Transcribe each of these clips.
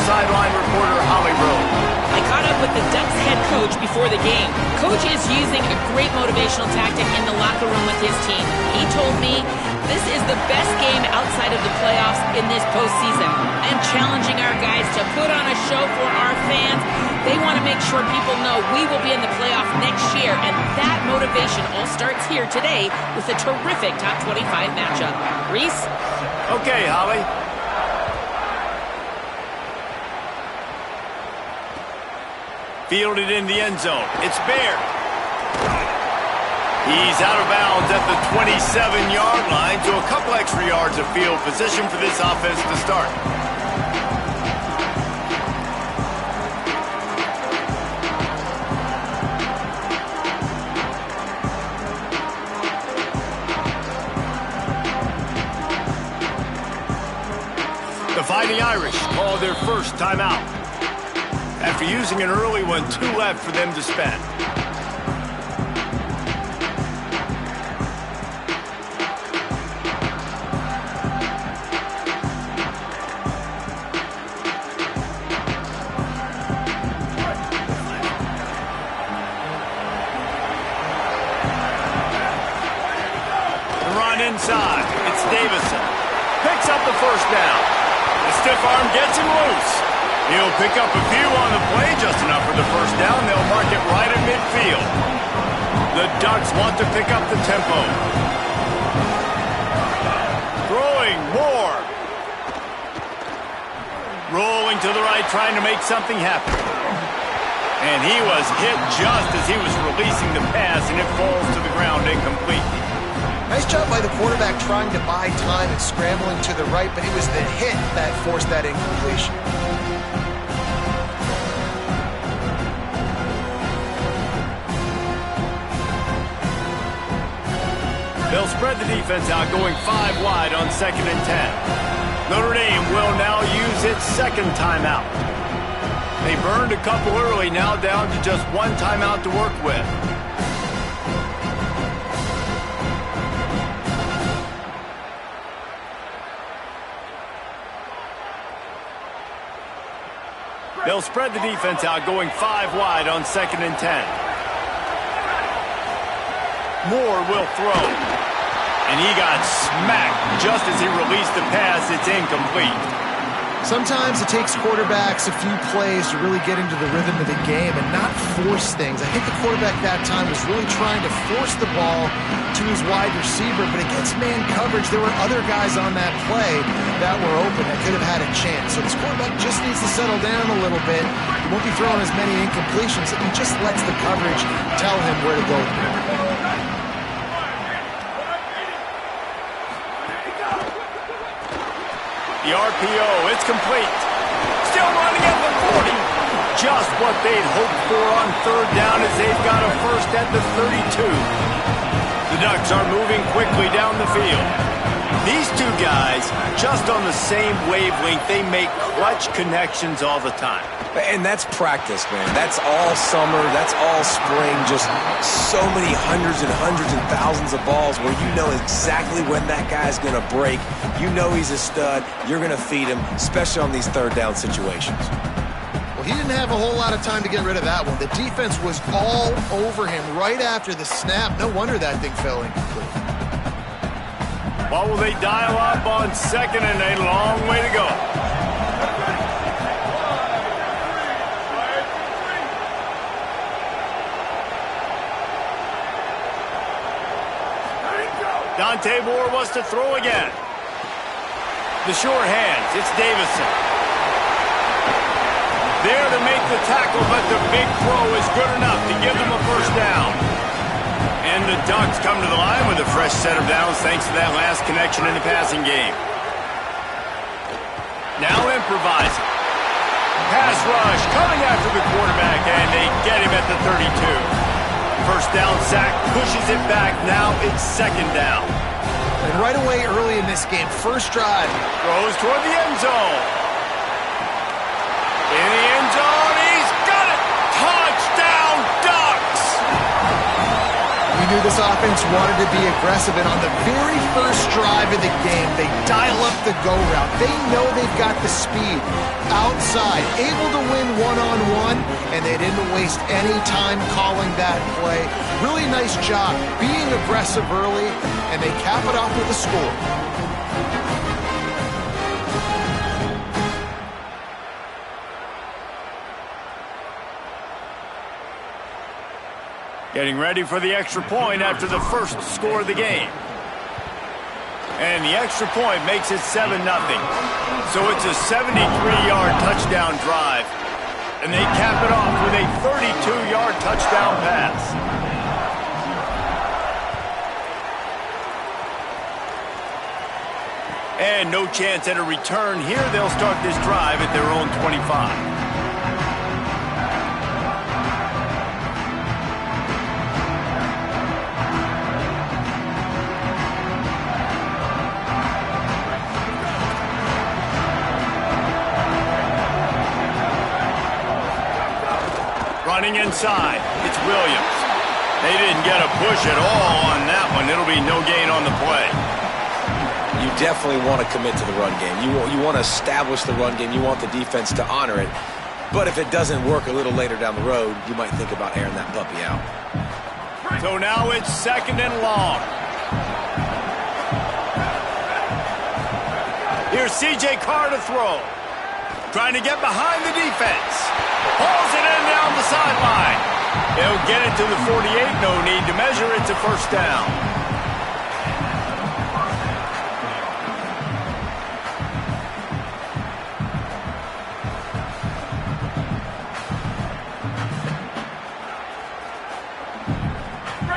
sideline reporter Holly Rowe. I caught up with the Ducks head coach before the game. Coach is using a great motivational tactic in the locker room with his team. He told me this is the best game outside of the playoffs in this postseason. I am challenging our guys to put on a show for our fans. They want to make sure people know we will be in the playoff next year, and that motivation all starts here today with a terrific top 25 matchup. Reese? Okay, Holly. Fielded in the end zone. It's Bear. He's out of bounds at the 27-yard line, so a couple extra yards of field position for this offense to start. The Fighting Irish call their first timeout. After using an early one, 2 left for them to spend. The run inside. It's Davison. Picks up the first down. The stiff arm gets him loose. He'll pick up a few on the play, just enough for the first down. They'll mark it right at midfield. The Ducks want to pick up the tempo. Throwing more. Rolling to the right, trying to make something happen. And he was hit just as he was releasing the pass, and it falls to the ground incomplete. Nice job by the quarterback trying to buy time and scrambling to the right, but it was the hit that forced that incompletion. They'll spread the defense out, going 5 wide on 2nd and 10. Notre Dame will now use its second timeout. They burned a couple early, now down to just 1 timeout to work with. They'll spread the defense out, going 5 wide on 2nd and 10. Moore will throw. And he got smacked just as he released the pass. It's incomplete. Sometimes it takes quarterbacks a few plays to really get into the rhythm of the game and not force things. I think the quarterback that time was really trying to force the ball to his wide receiver, but against man coverage, there were other guys on that play that were open that could have had a chance. So this quarterback just needs to settle down a little bit. He won't be throwing as many incompletions. He just lets the coverage tell him where to go. The RPO, it's complete. Still running at the 40. Just what they'd hoped for on 3rd down as they've got a first at the 32. The Ducks are moving quickly down the field. These two guys, just on the same wavelength, they make clutch connections all the time. And that's practice, man. That's all summer. That's all spring. Just so many hundreds and thousands of balls where you know exactly when that guy's going to break. You know he's a stud. You're going to feed him, especially on these 3rd down situations. Well, he didn't have a whole lot of time to get rid of that one. The defense was all over him right after the snap. No wonder that thing fell incomplete. What will they dial up on 2nd and a long way to go? Dante Moore wants to throw again. The short hands, it's Davison. There to make the tackle, but the big throw is good enough to give them a first down. And the Ducks come to the line with a fresh set of downs thanks to that last connection in the passing game. Now improvising. Pass rush coming after the quarterback, and they get him at the 32. First down sack, pushes it back. Now it's 2nd down. And right away early in this game, first drive. Throws toward the end zone. In the end zone, he's got it! Touchdown, Ducks! We knew knew this offense wanted to be aggressive, and on the very first drive of the game, they dial up the go route. They know they've got the speed outside, able to win one-on-one, and they didn't waste any time calling that play. Really nice job being aggressive early, and they cap it off with a score. Getting ready for the extra point after the first score of the game. And the extra point makes it 7-0. So it's a 73-yard touchdown drive. And they cap it off with a 32-yard touchdown pass. And no chance at a return here. They'll start this drive at their own 25. Running inside, it's Williams. They didn't get a push at all on that one. It'll be no gain on the play. You definitely want to commit to the run game. You want to establish the run game. You want the defense to honor it. But if it doesn't work a little later down the road, you might think about airing that puppy out. So now it's 2nd and long. Here's C.J. Carr to throw. Trying to get behind the defense. Pulls it in down the sideline. He'll get it to the 48. No need to measure. It's a first down.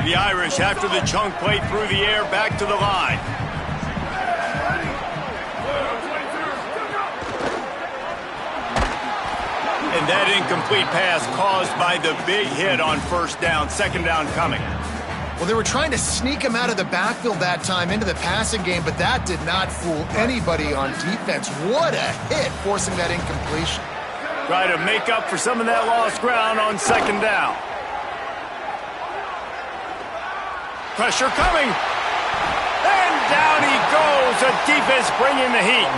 The Irish, after the chunk play through the air, back to the line. And that incomplete pass caused by the big hit on first down. 2nd down coming. Well, they were trying to sneak him out of the backfield that time into the passing game, but that did not fool anybody on defense. What a hit, forcing that incompletion. Try to make up for some of that lost ground on 2nd down. Pressure coming. And down he goes. The defense bringing the heat.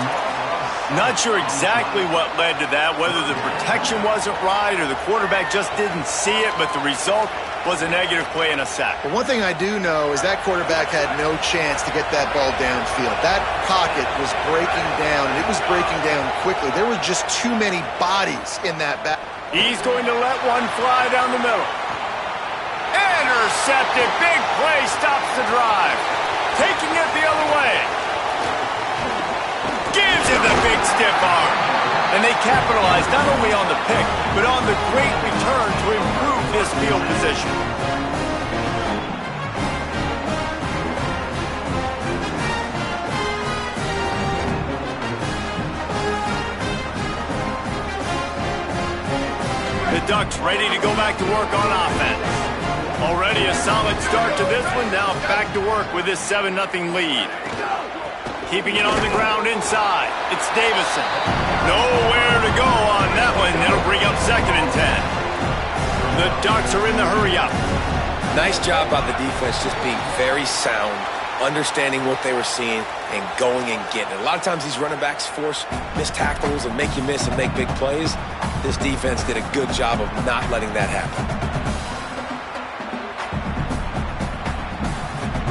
Not sure exactly what led to that, whether the protection wasn't right or the quarterback just didn't see it, but the result was a negative play and a sack. But one thing I do know is that quarterback had no chance to get that ball downfield. That pocket was breaking down, and it was breaking down quickly. There were just too many bodies in that back. He's going to let one fly down the middle. Intercepted. Big play stops the drive. Taking it the other way. Gives him the big stiff arm. And they capitalize not only on the pick, but on the great return to improve this field position. The Ducks ready to go back to work on offense. Already a solid start to this one. Now back to work with this 7-0 lead. Keeping it on the ground inside. It's Davison. Nowhere to go on that one. It'll bring up 2nd and 10. The Ducks are in the hurry-up. Nice job by the defense just being very sound, understanding what they were seeing, and going and getting it. A lot of times these running backs force missed tackles and make you miss and make big plays. This defense did a good job of not letting that happen.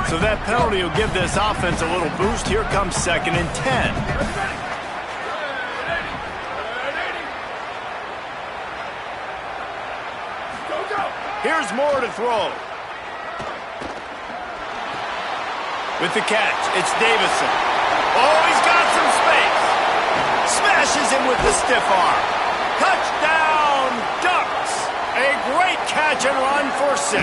So that penalty will give this offense a little boost. Here comes 2nd and 10. Here's Moore to throw. With the catch, it's Davison. Oh, he's got some space. Smashes him with the stiff arm. Touchdown, Ducks. A great catch and run for 6.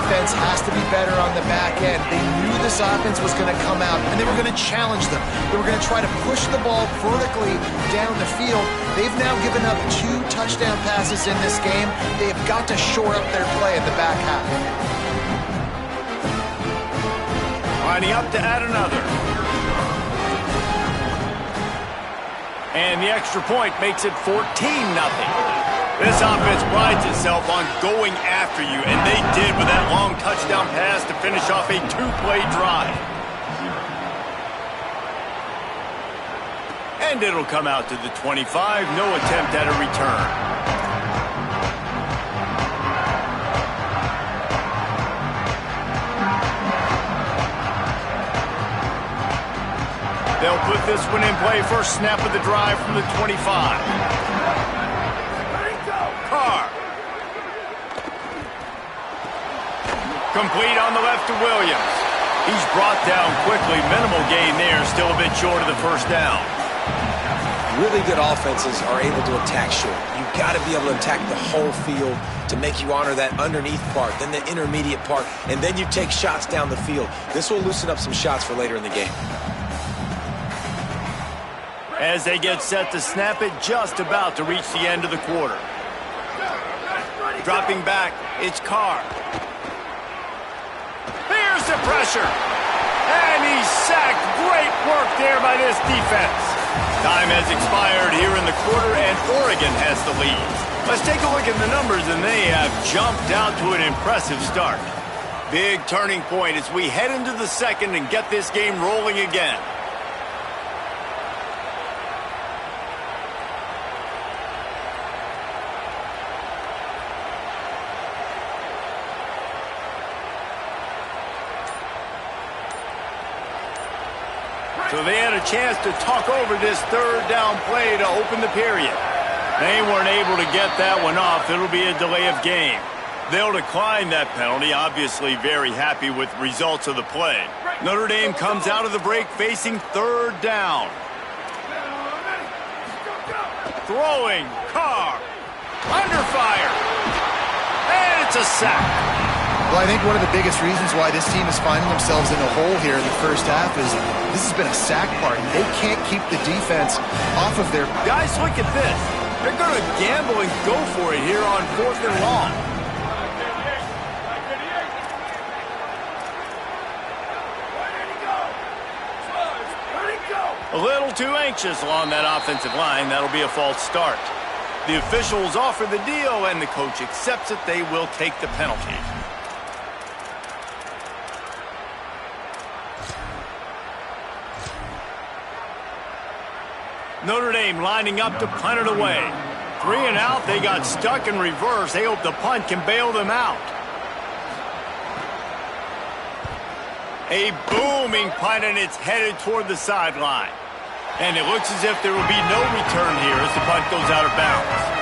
Defense has to be better on the back end. They knew this offense was going to come out, and they were going to challenge them. They were going to try to push the ball vertically down the field. They've now given up 2 touchdown passes in this game. They've got to shore up their play in the back half. Lining up to add another. And the extra point makes it 14-0. This offense prides itself on going after you, and they did with that long touchdown pass to finish off a two-play drive. And it'll come out to the 25. No attempt at a return. They'll put this one in play. First snap of the drive from the 25. Carr. Complete on the left to Williams. He's brought down quickly. Minimal gain there. Still a bit short of the first down. Really good offenses are able to attack short. You've got to be able to attack the whole field to make you honor that underneath part, then the intermediate part, and then you take shots down the field. This will loosen up some shots for later in the game. As they get set to snap it, just about to reach the end of the quarter. Dropping back, it's Carr. Here's the pressure. And he's sacked. Great work there by this defense. Time has expired here in the quarter, and Oregon has the lead. Let's take a look at the numbers, and they have jumped out to an impressive start. Big turning point as we head into the second and get this game rolling again. So they had a chance to talk over this third down play to open the period. They weren't able to get that one off. It'll be a delay of game. They'll decline that penalty, obviously very happy with results of the play. Notre Dame comes out of the break facing third down. Throwing, Carr, under fire, and it's a sack. Well, I think one of the biggest reasons why this team is finding themselves in a hole here in the first half is this has been a sack party. They can't keep the defense off of their... Guys, look at this. They're going to gamble and go for it here on 4th and long. A little too anxious along that offensive line. That'll be a false start. The officials offer the deal, and the coach accepts it. They will take the penalty. Notre Dame lining up to punt it away. 3 and out. They got stuck in reverse. They hope the punt can bail them out. A booming punt, and it's headed toward the sideline. And it looks as if there will be no return here as the punt goes out of bounds.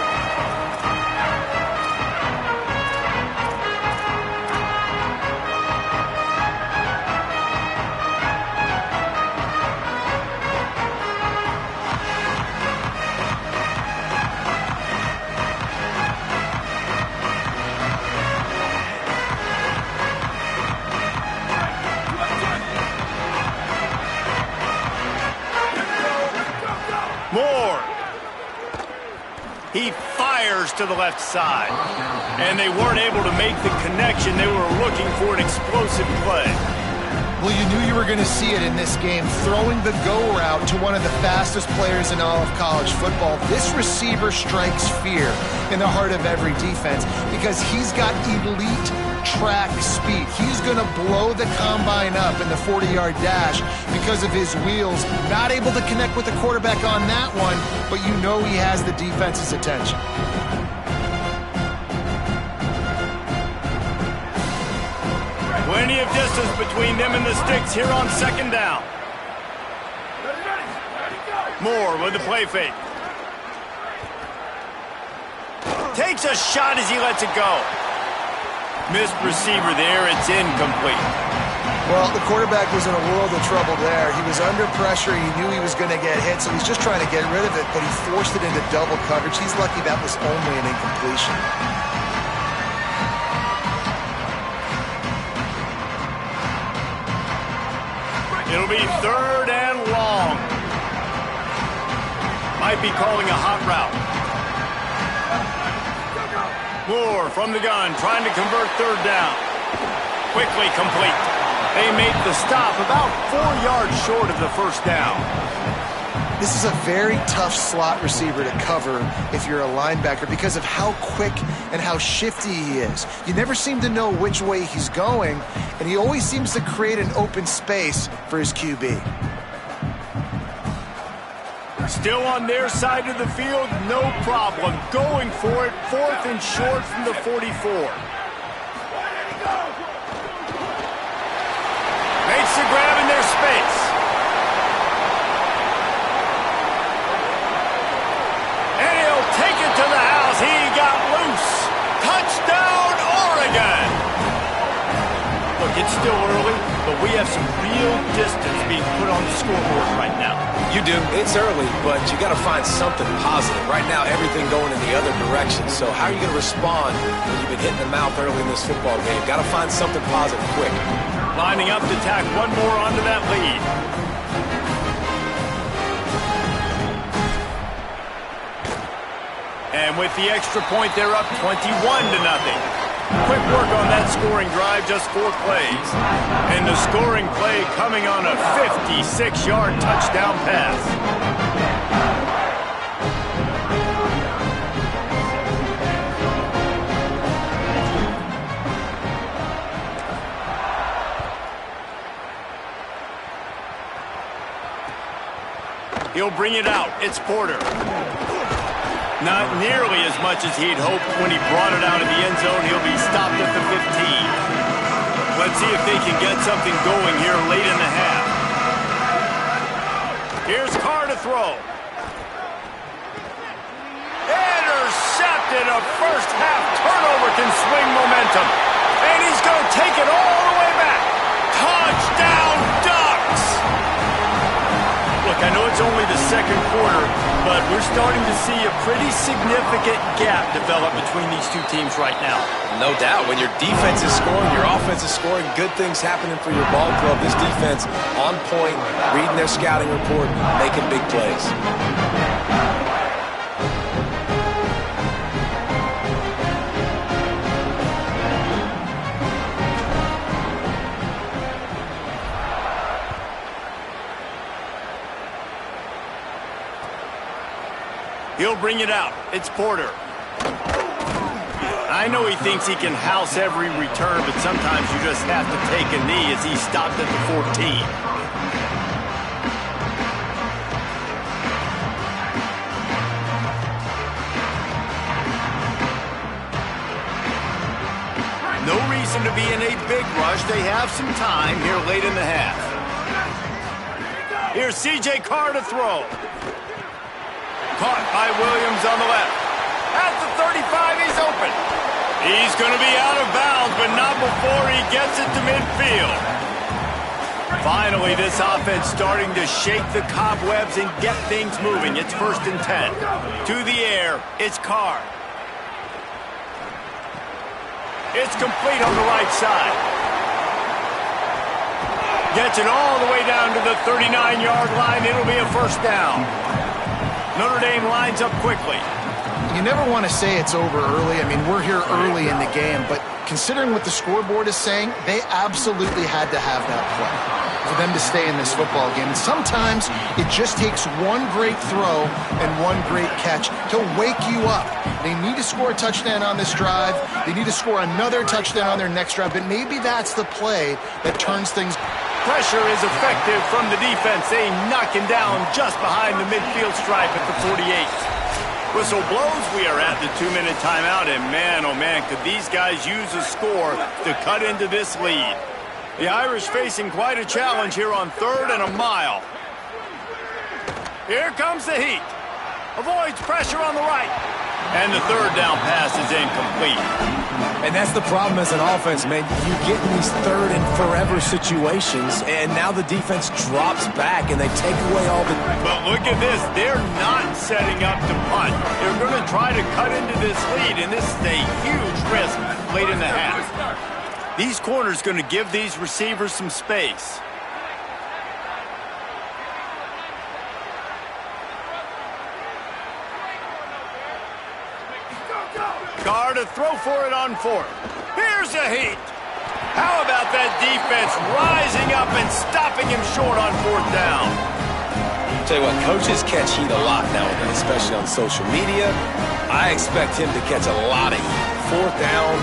Moore. He fires to the left side. And they weren't able to make the connection. They were looking for an explosive play. Well, you knew you were going to see it in this game, throwing the go route to one of the fastest players in all of college football. This receiver strikes fear in the heart of every defense because he's got elite track speed. He's going to blow the combine up in the 40-yard dash because of his wheels. Not able to connect with the quarterback on that one, but you know he has the defense's attention. Plenty of distance between them and the sticks here on second down. Moore with the play fake. Takes a shot as he lets it go. Missed receiver there. It's incomplete. Well, the quarterback was in a world of trouble there. He was under pressure. He knew he was going to get hit, so he's just trying to get rid of it, but he forced it into double coverage. He's lucky that was only an incompletion. It'll be third and long. Might be calling a hot route. Moore from the gun, trying to convert third down. Quickly complete. They make the stop about 4 yards short of the first down. this is a very tough slot receiver to cover if you're a linebacker because of how quick and how shifty he is. You never seem to know which way he's going, and he always seems to create an open space for his QB. Still on their side of the field, no problem. Going for it, 4th and short from the 44. Makes the grab in their space. And he'll take it to the house. He got loose. Touchdown, Oregon. Look, it's still early, but we have some real distance being put on the scoreboard right now. You do. It's early, but you got to find something positive. Right now, everything going in the other direction. So how are you going to respond when you've been hit in the mouth early in this football game? Got to find something positive quick. Lining up to tack one more onto that lead. And with the extra point, they're up 21-0. Quick work on that scoring drive, just 4 plays. And the scoring play coming on a 56-yard touchdown pass. He'll bring it out. It's Porter. Not nearly as much as he'd hoped when he brought it out of the end zone. He'll be stopped at the 15. Let's see if they can get something going here late in the half. Here's Carr to throw. Intercepted. A first half turnover can swing momentum. And he's going to take it all the way back. Touchdown, Ducks! Look, I know it's only the second quarter, but we're starting to see a pretty significant gap develop between these two teams right now. No doubt. When your defense is scoring, your offense is scoring, good things happening for your ball club. This defense on point, reading their scouting report, making big plays. He'll bring it out. It's Porter. I know he thinks he can house every return, but sometimes you just have to take a knee as he's stopped at the 14. No reason to be in a big rush. They have some time here late in the half. Here's C.J. Carr to throw. Caught by Williams on the left. At the 35, he's open. He's going to be out of bounds, but not before he gets it to midfield. Finally, this offense starting to shake the cobwebs and get things moving. It's 1st and 10. To the air, it's Carr. It's complete on the right side. Gets it all the way down to the 39-yard line. It'll be a first down. Notre Dame lines up quickly. You never want to say it's over early. I mean, we're here early in the game, but considering what the scoreboard is saying, they absolutely had to have that play for them to stay in this football game. And sometimes it just takes one great throw and one great catch to wake you up. They need to score a touchdown on this drive. They need to score another touchdown on their next drive, but maybe that's the play that turns things. Pressure is effective from the defense. They knock him down just behind the midfield stripe at the 48. Whistle blows. We are at the 2-minute timeout, and man, oh man, could these guys use a score to cut into this lead. The Irish facing quite a challenge here on 3rd and a mile. Here comes the heat. Avoids pressure on the right. And the 3rd down pass is incomplete. And that's the problem as an offense, man. You get in these 3rd and forever situations, and now the defense drops back, and they take away all the... But look at this. They're not setting up to punt. They're going to try to cut into this lead, and this is a huge risk late in the half. These corners going to give these receivers some space. Carr to throw for it on 4th. Here's a heat. How about that defense rising up and stopping him short on 4th down? Tell you what, coaches catch heat a lot nowadays, especially on social media. I expect him to catch a lot of heat. Fourth down,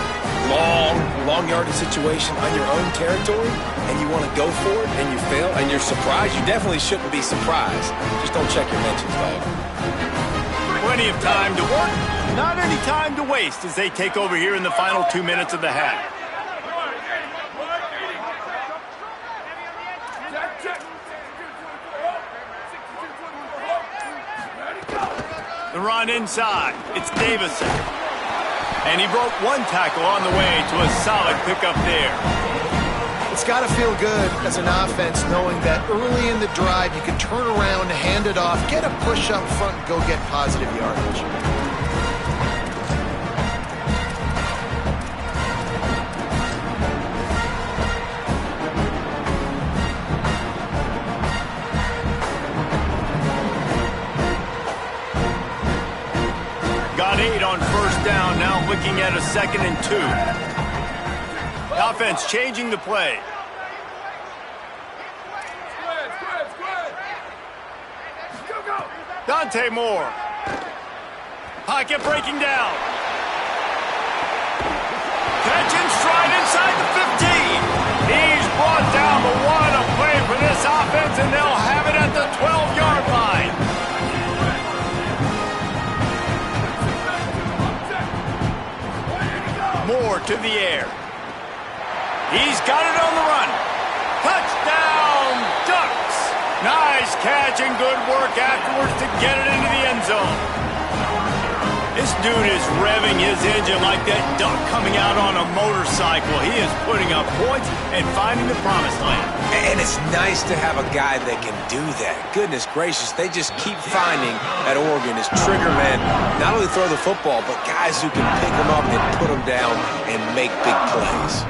long yardage situation on your own territory, and you want to go for it, and you fail, and you're surprised. You definitely shouldn't be surprised. Just don't check your mentions, dog. Plenty of time to work, not any time to waste as they take over here in the final 2 minutes of the half. The run inside. It's Davison. And he broke one tackle on the way to a solid pickup there. It's got to feel good as an offense knowing that early in the drive you can turn around, hand it off, get a push up front, and go get positive yardage. Got 8 on first down, now looking at a 2nd and 2. Offense changing the play. Dante Moore. Pocket breaking down. Catch and stride inside the 15. He's brought down, but what a play for this offense, and they'll have it at the 12-yard line. Moore to the air. He's got it on the run. Touchdown, Ducks. Nice catch and good work afterwards to get it into the end zone. This dude is revving his engine like that duck coming out on a motorcycle. He is putting up points and finding the promised land. And it's nice to have a guy that can do that. Goodness gracious, they just keep finding at Oregon is trigger men. Not only throw the football, but guys who can pick them up and put them down and make big plays.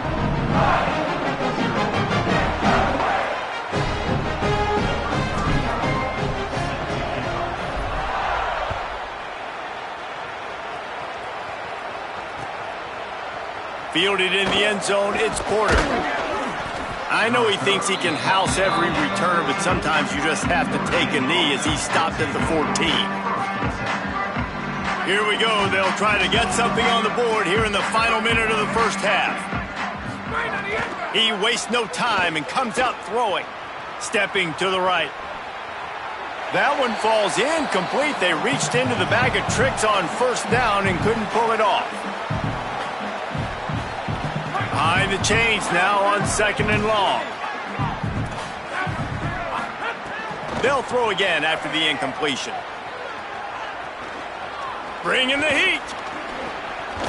Fielded in the end zone, it's Porter. I know he thinks he can house every return, but sometimes you just have to take a knee as he stopped at the 14. Here we go. They'll try to get something on the board here in the final minute of the first half. He wastes no time and comes out throwing. Stepping to the right. That one falls incomplete. They reached into the bag of tricks on first down and couldn't pull it off. Behind the chains now on 2nd and long. They'll throw again after the incompletion. Bringing the heat.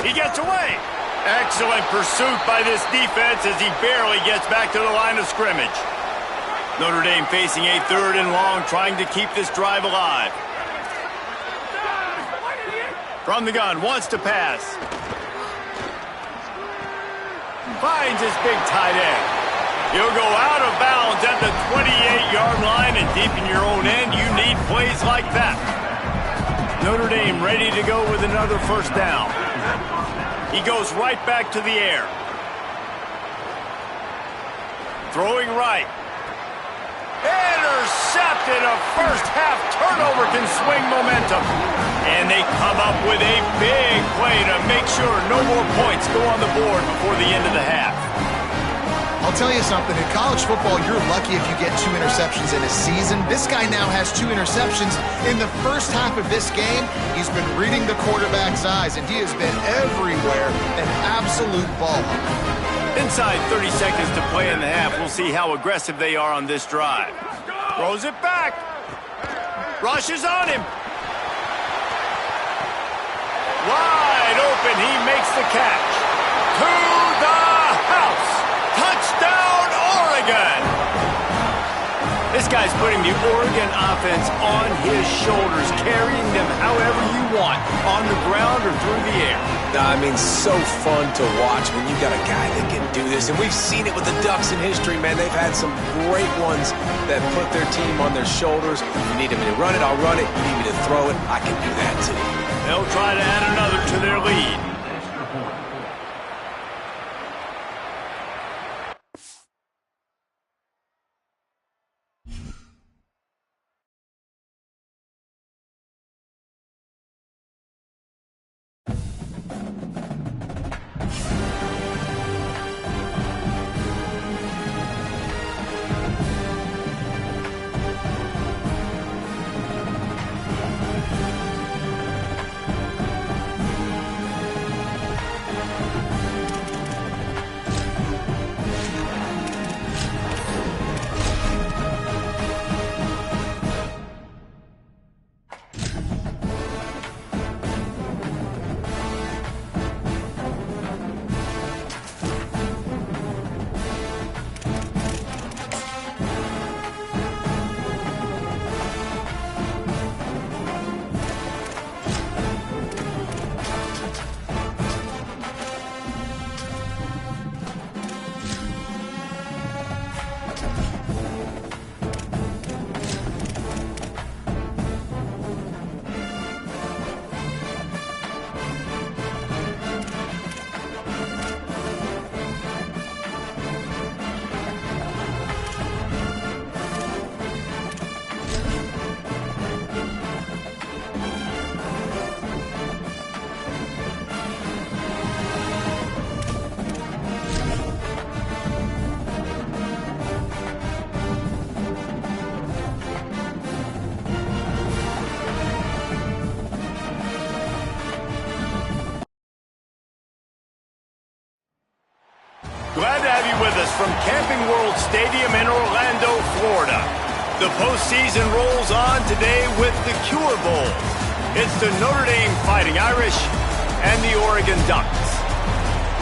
He gets away. Excellent pursuit by this defense as he barely gets back to the line of scrimmage. Notre Dame facing a 3rd and long, trying to keep this drive alive. From the gun, wants to pass. Finds his big tight end. He'll go out of bounds at the 28-yard line, and deep in your own end, you need plays like that. Notre Dame ready to go with another first down. He goes right back to the air. Throwing right. Intercepted. A first-half turnover can swing momentum. And they come up with a big play to make sure no more points go on the board before the end of the half. I'll tell you something, in college football, you're lucky if you get 2 interceptions in a season. This guy now has 2 interceptions. In the first half of this game, he's been reading the quarterback's eyes, and he has been everywhere, an absolute ball hawk. Inside 30 seconds to play in the half. We'll see how aggressive they are on this drive. Throws it back. Rushes on him. Wide open, he makes the catch. To the house. Touchdown, Oregon! This guy's putting the Oregon offense on his shoulders, carrying them however you want, on the ground or through the air. I mean, so fun to watch when you got a guy that can do this. And we've seen it with the Ducks in history, man. They've had some great ones that put their team on their shoulders. You need me to run it, I'll run it. You need me to throw it, I can do that too. They'll try to add another to their lead. with us from Camping World Stadium in Orlando, Florida. The postseason rolls on today with the Cure Bowl. It's the Notre Dame Fighting Irish and the Oregon Ducks.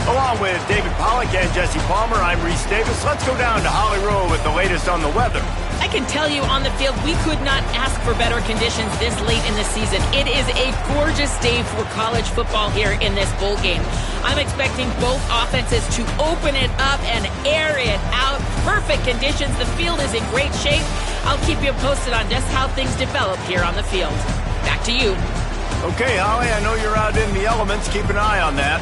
Along with David Pollack and Jesse Palmer, I'm Reese Davis. Let's go down to Holly Rowe with the latest on the weather. I can tell you on the field, we could not ask for better conditions this late in the season. It is a gorgeous day for college football here in this bowl game. I'm expecting both offenses to open it up and air it out. Perfect conditions. The field is in great shape. I'll keep you posted on just how things develop here on the field. Back to you. Okay, Holly, I know you're out in the elements. Keep an eye on that.